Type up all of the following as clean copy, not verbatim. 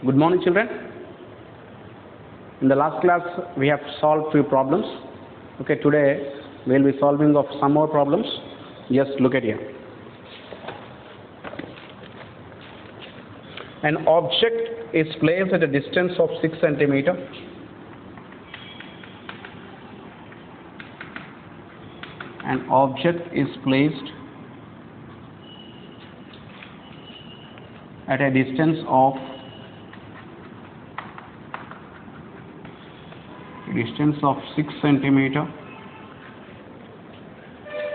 Good morning, children. In the last class, we have solved few problems. Okay, today we will be solving of some more problems. Just look at here. An object is placed at a distance of 6 centimeter. An object is placed at a distance of 6 centimeter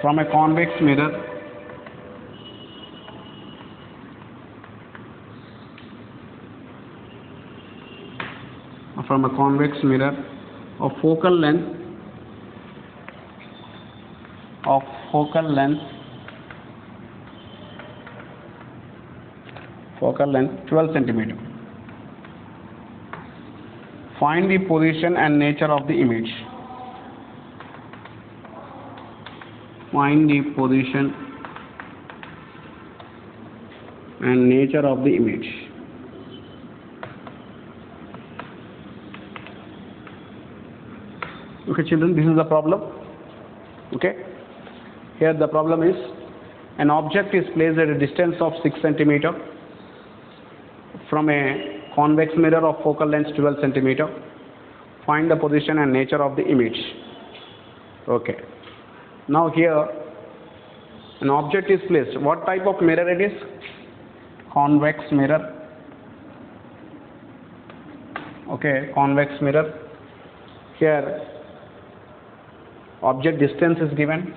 from a convex mirror of focal length 12 centimeter. Find the position and nature of the image. Find the position and nature of the image. Okay, children, this is the problem. Okay, here the problem is an object is placed at a distance of 6 centimeter from a convex mirror of focal length 12 centimeter. Find the position and nature of the image. Okay, now here an object is placed. What type of mirror it is? Convex mirror. Okay, convex mirror. Here object distance is given,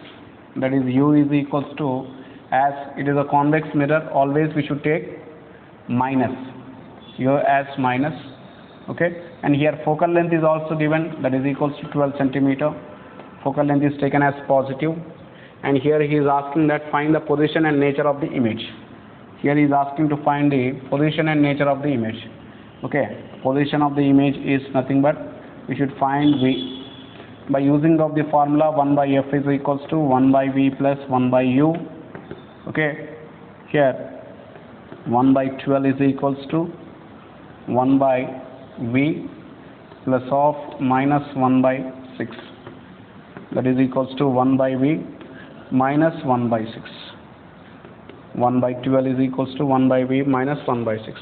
that is u is equals to, as it is a convex mirror, always we should take minus, u as minus. Okay, and here focal length is also given, that is equals to 12 centimeter. Focal length is taken as positive, and here he is asking that find the position and nature of the image. Here he is asking to find the position and nature of the image. Okay, position of the image is nothing but we should find v by using of the formula 1 by f is equals to 1 by v plus 1 by u. Okay, here 1 by 12 is equals to 1 by v plus of minus 1 by 6, that is equals to 1 by v minus 1 by 6. 1 by 12 is equals to 1 by v minus 1 by 6.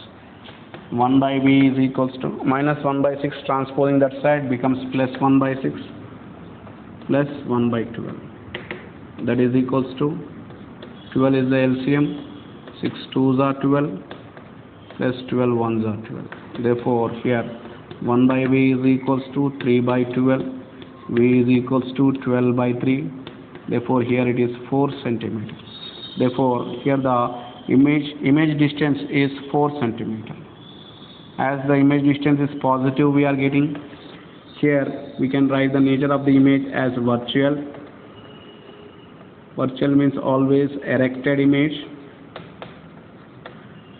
1 by v is equals to minus 1 by 6, transposing that side becomes plus 1 by 6 plus 1 by 12, that is equals to 12 is the LCM, 6 2s are 12 plus 12 1s are 12. Therefore here 1 by v is equals to 3 by 12, v is equals to 12 by 3. Therefore here it is 4 centimeters. Therefore here the image distance is 4 centimeter. As the image distance is positive, we are getting here we can write the nature of the image as virtual. Virtual means always erected image.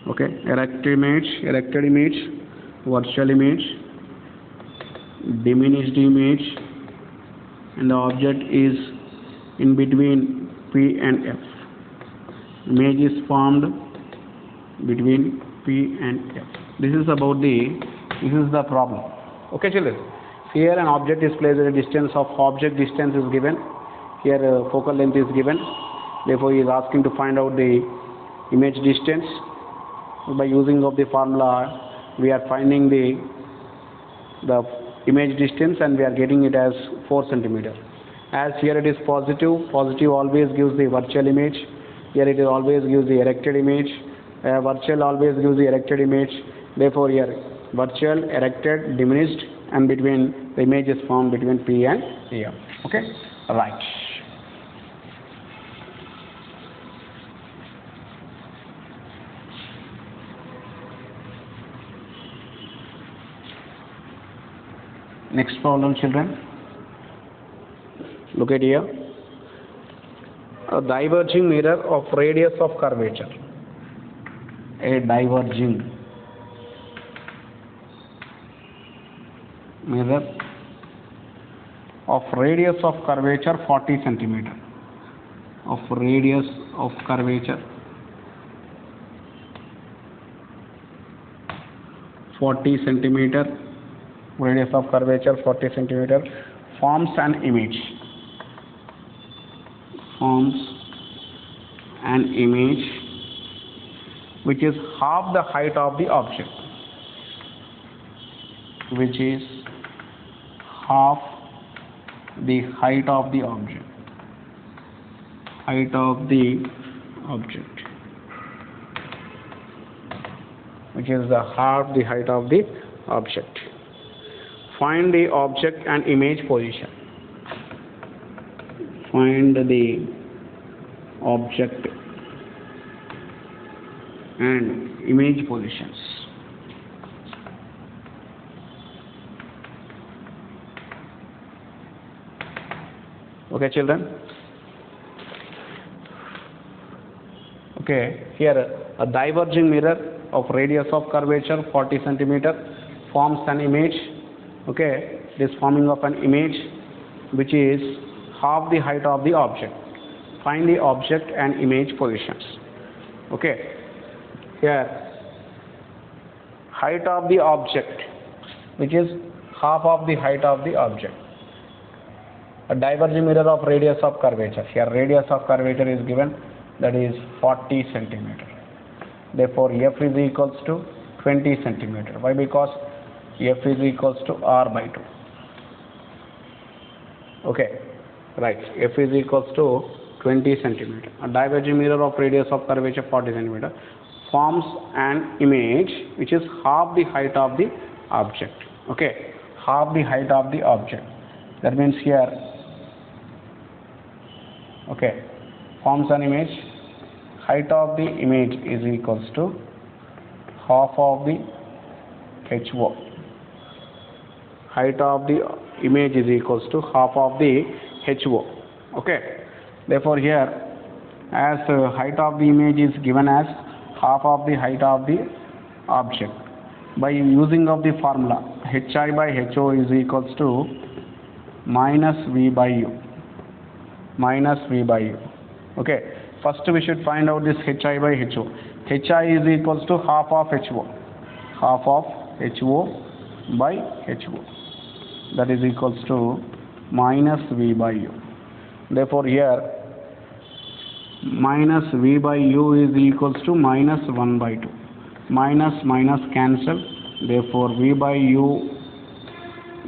Okay, erected image, virtual image, diminished image, and the object is in between P and F. Image is formed between P and F. This is the problem. Okay, children. Here an object is placed at a distance of object distance is given. Here focal length is given. Therefore he is asking to find out the image distance. By using of the formula we are finding the image distance and we are getting it as 4 centimeter. As here it is positive always gives the virtual image. Here it always gives the erected image. Virtual always gives the erected image. Therefore here virtual, erected, diminished, and between the image is formed between P and F. Okay, right. Next problem, children. Look at here. A diverging mirror of radius of curvature. A diverging mirror of radius of curvature 40 centimeter. Of radius of curvature 40 centimeter, radius of curvature 40 centimeter, forms an image. Forms an image which is half the height of the object. Which is half the height of the object. Height of the object. Which is the half the height of the object. Find the object and image position. Find the object and image positions. Okay, children. Okay, here a diverging mirror of radius of curvature 40 centimeter forms an image. Okay, this forming of an image which is half the height of the object. Find the object and image positions. Okay, here height of the object which is half of the height of the object. A diverging mirror of radius of curvature. Here radius of curvature is given, that is 40 centimeter. Therefore F is equals to 20 centimeter. Why? Because F is equals to R by 2. Okay, right. F is equals to 20 centimeter. A diverging mirror of radius of curvature 40 centimeter forms an image which is half the height of the object. Okay, half the height of the object. That means here, okay, forms an image. Height of the image is equals to half of the HO. Height of the image is equals to half of the HO. Okay. Therefore here, as height of the image is given as half of the height of the object, by using of the formula HI by HO is equals to minus V by U. Minus V by U. Okay. First we should find out this HI by HO. HI is equals to half of HO. Half of HO by HO. That is equals to minus V by U. Therefore here minus V by U is equals to minus 1 by 2. Minus minus cancel. Therefore V by U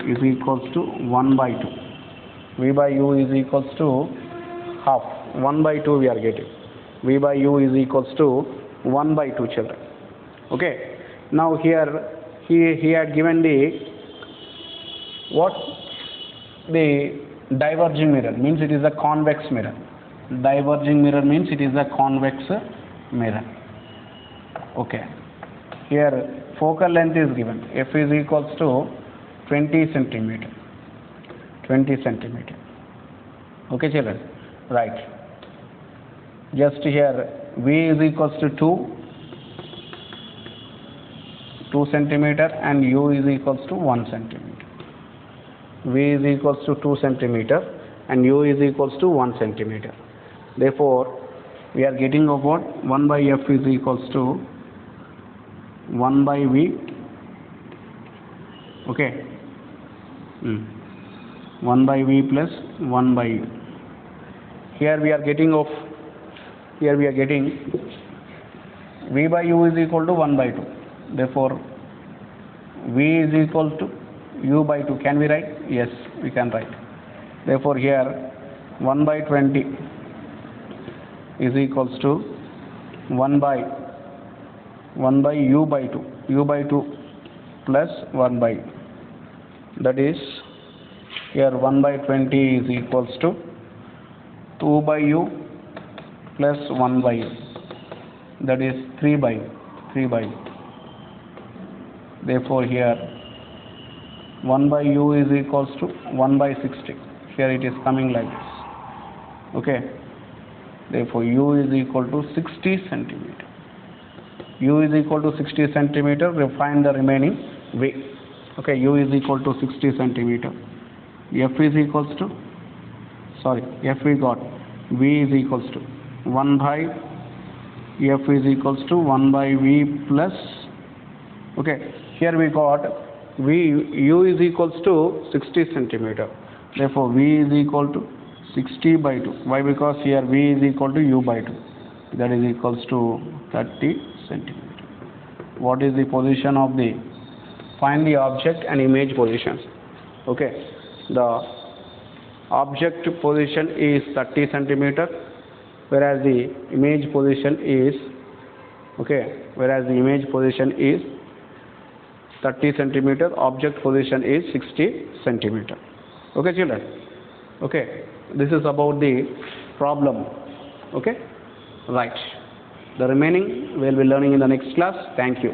is equals to 1 by 2. V by U is equals to half. 1 by 2 we are getting. V by U is equals to 1 by 2, children. Okay. Now here he had given the what? The diverging mirror, means it is a convex mirror. Diverging mirror means it is a convex mirror. Okay. Here focal length is given. F is equals to 20 centimeter. 20 centimeter. Okay, children. Right. Just here V is equals to 2 centimeter and U is equals to 1 centimeter. V is equals to 2 centimeter and U is equals to 1 centimeter. Therefore, we are getting about 1 by F is equals to 1 by V. Okay. 1 by V plus 1 by U. Here we are getting V by U is equal to 1 by 2. Therefore, V is equal to U by 2. Can we write? Yes, we can write. Therefore, here 1 by 20 is equals to 1 by U by 2. U by 2 plus 1 by U. That is, here 1 by 20 is equals to 2 by U plus 1 by U. That is 3 by U. 3 by U. Therefore, here 1 by U is equals to 1 by 60. Here it is coming like this. Okay. Therefore, U is equal to 60 centimeter. U is equal to 60 centimeter. We find the remaining V. Okay. U is equal to 60 centimeter. F is equals to, F we got. V is equals to 1 by F is equals to 1 by V plus, okay, Here we got u is equals to 60 centimeter. Therefore, v is equal to 60 by 2. Why? Because here v is equal to u by 2. That is equals to 30 centimeter. What is the position of the, find the object and image positions. Okay, the object position is 30 centimeter, whereas the image position is, okay, whereas the image position is 30 centimeter, object position is 60 centimeter. Okay, children. Okay, this is about the problem. Okay, right. The remaining we will be learning in the next class. Thank you.